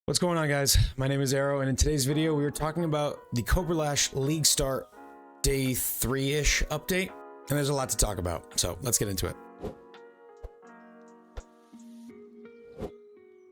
What's going on, guys? My name is Arrow, and in today's video we are talking about the Cobra Lash League Start Day 3-ish update, and there's a lot to talk about, so let's get into it.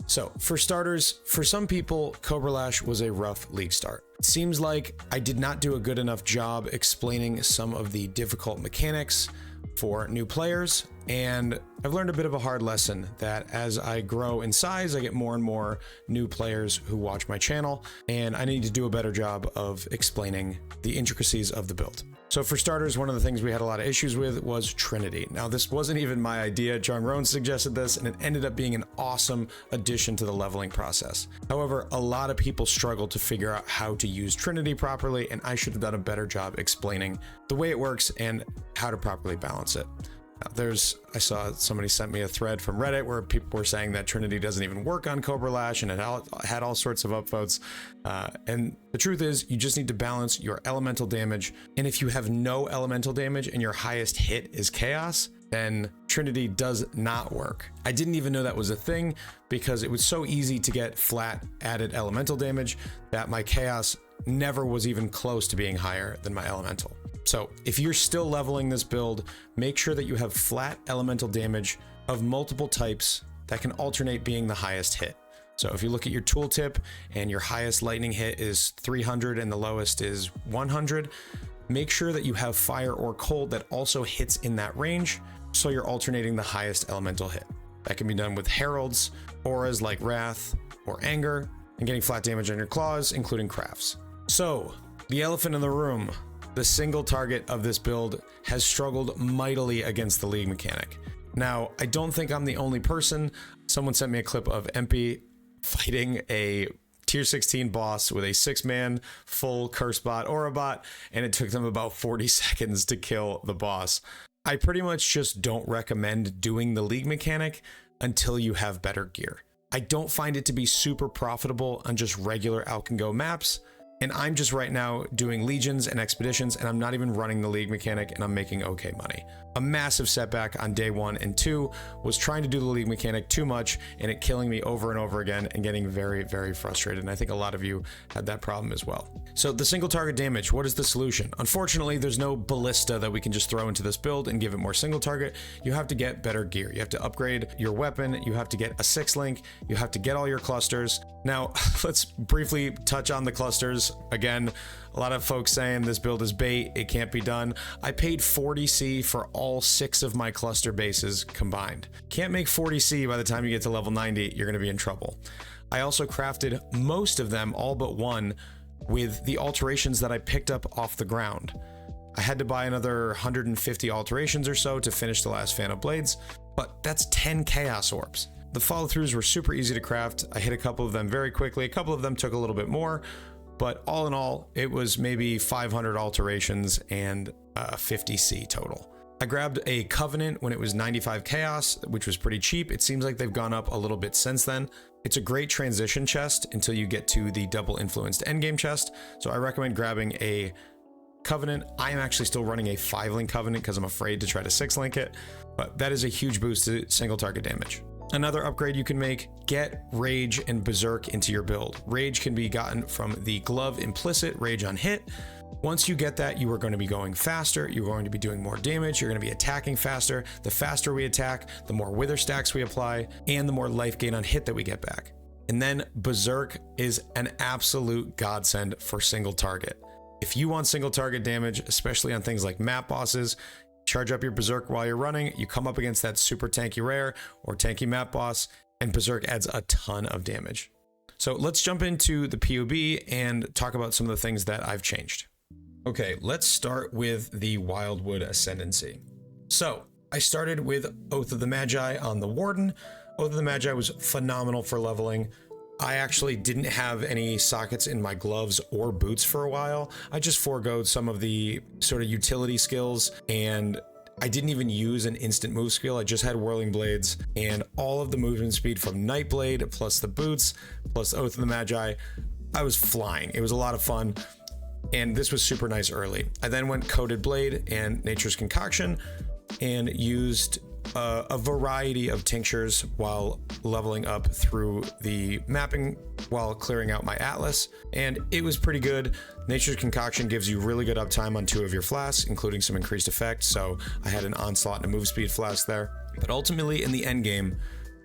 So, for starters, for some people, Cobra Lash was a rough league start. It seems like I did not do a good enough job explaining some of the difficult mechanics for new players, and I've learned a bit of a hard lesson that as I grow in size, I get more and more new players who watch my channel, and I need to do a better job of explaining the intricacies of the build. So for starters, one of the things we had a lot of issues with was Trinity. Now, this wasn't even my idea. John Rohn suggested this, and it ended up being an awesome addition to the leveling process. However, a lot of people struggle to figure out how to use Trinity properly, and I should have done a better job explaining the way it works and how to properly balance it. I saw somebody sent me a thread from Reddit where people were saying that Trinity doesn't even work on Cobra Lash, and it had all sorts of upvotes. And the truth is, you just need to balance your elemental damage. And if you have no elemental damage and your highest hit is chaos, then Trinity does not work. I didn't even know that was a thing because it was so easy to get flat added elemental damage that my chaos never was even close to being higher than my elemental. So if you're still leveling this build, make sure that you have flat elemental damage of multiple types that can alternate being the highest hit. So if you look at your tooltip and your highest lightning hit is 300 and the lowest is 100, make sure that you have fire or cold that also hits in that range, so you're alternating the highest elemental hit. That can be done with heralds, auras like wrath or anger, and getting flat damage on your claws, including crafts. So the elephant in the room, the single target of this build has struggled mightily against the league mechanic. Now, I don't think I'm the only person. Someone sent me a clip of MP fighting a tier 16 boss with a 6-man full curse bot aura bot, and it took them about 40 seconds to kill the boss. I pretty much just don't recommend doing the league mechanic until you have better gear. I don't find it to be super profitable on just regular Alkengo maps. And I'm just right now doing legions and expeditions, and I'm not even running the league mechanic, and I'm making okay money. A massive setback on day 1 and 2 was trying to do the league mechanic too much and it killing me over and over again and getting very, very frustrated. And I think a lot of you had that problem as well. So the single target damage, what is the solution? Unfortunately, there's no ballista that we can just throw into this build and give it more single target. You have to get better gear. You have to upgrade your weapon. You have to get a 6-link. You have to get all your clusters. Now, let's briefly touch on the clusters. Again, a lot of folks saying this build is bait, it can't be done. I paid 40C for all 6 of my cluster bases combined. Can't make 40C by the time you get to level 90, you're gonna be in trouble. I also crafted most of them, all but one, with the alterations that I picked up off the ground. I had to buy another 150 alterations or so to finish the last Fan of Blades, but that's 10 Chaos Orbs. The follow-throughs were super easy to craft. I hit a couple of them very quickly. A couple of them took a little bit more, but all in all, it was maybe 500 alterations and 50C total. I grabbed a Covenant when it was 95 Chaos, which was pretty cheap. It seems like they've gone up a little bit since then. It's a great transition chest until you get to the double influenced endgame chest. So I recommend grabbing a Covenant. I am actually still running a 5-link Covenant because I'm afraid to try to 6-link it, but that is a huge boost to single target damage. Another upgrade you can make, get Rage and Berserk into your build. Rage can be gotten from the glove implicit, Rage on hit. Once you get that, you are going to be going faster, you're going to be doing more damage, you're going to be attacking faster. The faster we attack, the more wither stacks we apply, and the more life gain on hit that we get back. And then Berserk is an absolute godsend for single target. If you want single target damage, especially on things like map bosses, charge up your Berserk while you're running, you come up against that super tanky rare or tanky map boss, and Berserk adds a ton of damage. So let's jump into the POB and talk about some of the things that I've changed. Okay, let's start with the Wildwood Ascendancy. So I started with Oath of the Magi on the Warden. Oath of the Magi was phenomenal for leveling. I actually didn't have any sockets in my gloves or boots for a while. I just foregoed some of the sort of utility skills, and I didn't even use an instant move skill. I just had Whirling Blades and all of the movement speed from Nightblade plus the boots plus Oath of the Magi. I was flying. It was a lot of fun, and this was super nice early. I then went Coated Blade and Nature's Concoction and used a variety of tinctures while leveling up through the mapping while clearing out my Atlas, and it was pretty good. Nature's Concoction gives you really good uptime on 2 of your flasks, including some increased effect, so I had an Onslaught and a Move Speed flask there. But ultimately, in the end game,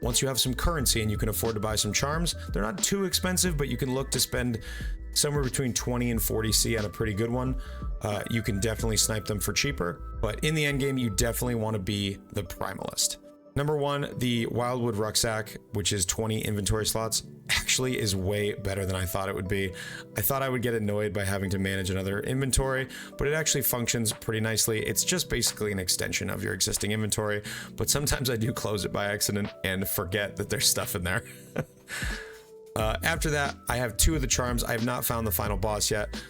once you have some currency and you can afford to buy some charms, they're not too expensive, but you can look to spend somewhere between 20 and 40 C on a pretty good one. You can definitely snipe them for cheaper, but in the end game, you definitely want to be the Primalist. Number 1, the Wildwood Rucksack, which is 20 inventory slots, actually is way better than I thought it would be. I thought I would get annoyed by having to manage another inventory, but it actually functions pretty nicely. It's just basically an extension of your existing inventory, but sometimes I do close it by accident and forget that there's stuff in there. After that, I have 2 of the charms. I have not found the final boss yet,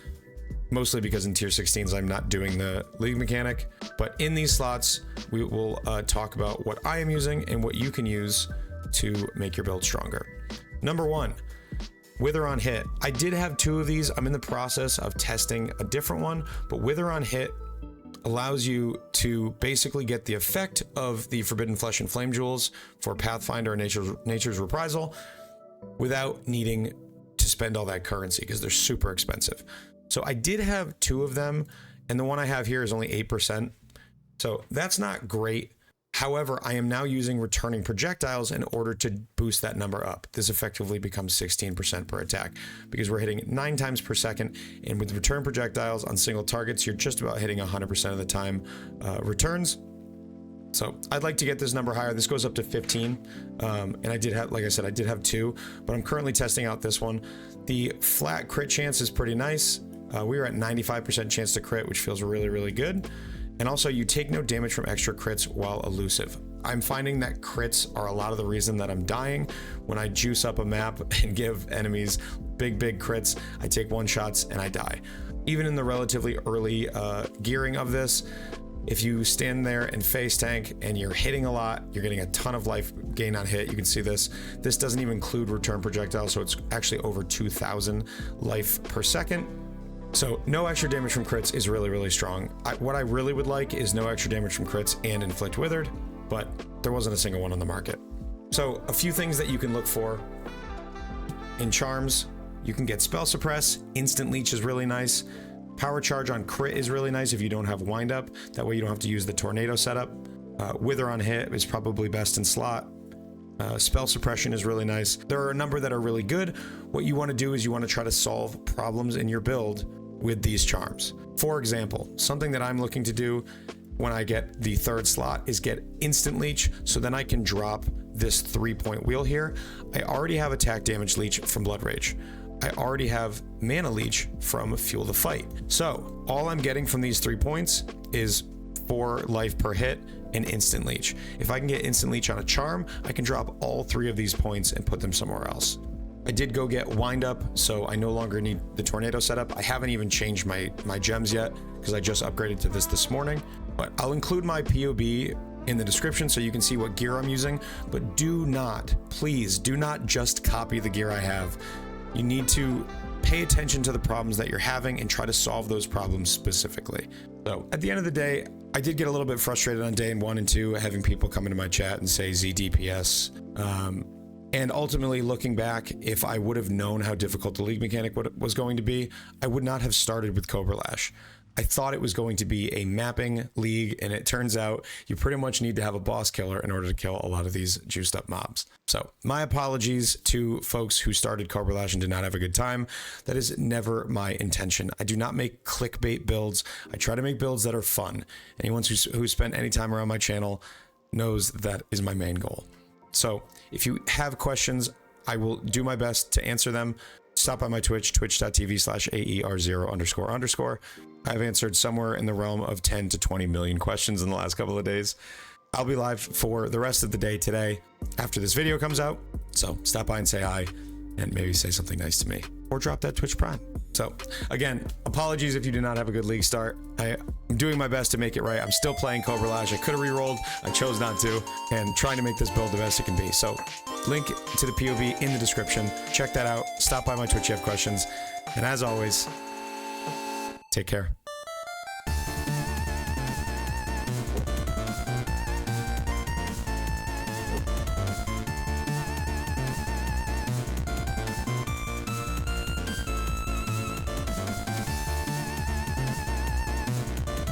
mostly because in tier 16s I'm not doing the league mechanic, but in these slots we will talk about what I am using and what you can use to make your build stronger. Number 1, Wither on Hit. I did have 2 of these. I'm in the process of testing a different one, but Wither on Hit allows you to basically get the effect of the Forbidden Flesh and Flame Jewels for Pathfinder and Nature's Reprisal without needing to spend all that currency because they're super expensive. So I did have 2 of them, and the one I have here is only 8%. So that's not great. However, I am now using returning projectiles in order to boost that number up. This effectively becomes 16% per attack because we're hitting 9 times per second. And with return projectiles on single targets, you're just about hitting 100% of the time returns. So I'd like to get this number higher. This goes up to 15. And I did have, like I said, I did have 2, but I'm currently testing out this one. The flat crit chance is pretty nice. We were at 95% chance to crit, which feels really, really good. And also you take no damage from extra crits while elusive. I'm finding that crits are a lot of the reason that I'm dying. When I juice up a map and give enemies big crits, I take 1-shots and I die. Even in the relatively early gearing of this, if you stand there and face tank and you're hitting a lot, you're getting a ton of life gain on hit. You can see this. This doesn't even include return projectiles, so it's actually over 2,000 life per second. So no extra damage from crits is really, really strong. What I really would like is no extra damage from crits and inflict withered, but there wasn't a single one on the market. So a few things that you can look for in charms. You can get spell suppress. Instant leech is really nice. Power charge on crit is really nice if you don't have wind up. That way you don't have to use the tornado setup. Wither on hit is probably best in slot. Spell suppression is really nice. There are a number that are really good. What you want to do is you want to try to solve problems in your build with these charms. For example, something that I'm looking to do when I get the 3rd slot is get instant leech, so then I can drop this 3-point wheel here. I already have attack damage leech from Blood Rage. I already have mana leech from Fuel the Fight. So all I'm getting from these 3 points is 4 life per hit and instant leech. If I can get instant leech on a charm, I can drop all 3 of these points and put them somewhere else. I did go get wind up, so I no longer need the tornado setup. I haven't even changed my gems yet because I just upgraded to this morning, but I'll include my POB in the description so you can see what gear I'm using, but do not, please do not just copy the gear I have. You need to pay attention to the problems that you're having and try to solve those problems specifically. So at the end of the day, I did get a little bit frustrated on day 1 and 2, having people come into my chat and say ZDPS. And ultimately looking back, if I would have known how difficult the league mechanic was going to be, I would not have started with Cobra Lash. I thought it was going to be a mapping league, and it turns out you pretty much need to have a boss killer in order to kill a lot of these juiced up mobs. So my apologies to folks who started Cobra Lash and did not have a good time. That is never my intention. I do not make clickbait builds. I try to make builds that are fun. Anyone who spent any time around my channel knows that is my main goal. So if you have questions, I will do my best to answer them. Stop by my Twitch, twitch.tv/AER0___. I've answered somewhere in the realm of 10 to 20 million questions in the last couple of days. I'll be live for the rest of the day today after this video comes out. So stop by and say hi and maybe say something nice to me or drop that Twitch Prime. So again, apologies if you do not have a good league start. I'm doing my best to make it right. I'm still playing Cobra Lash. I could have re-rolled. I chose not to, and trying to make this build the best it can be. So link to the POV in the description. Check that out. Stop by my Twitch if you have questions. And as always, take care.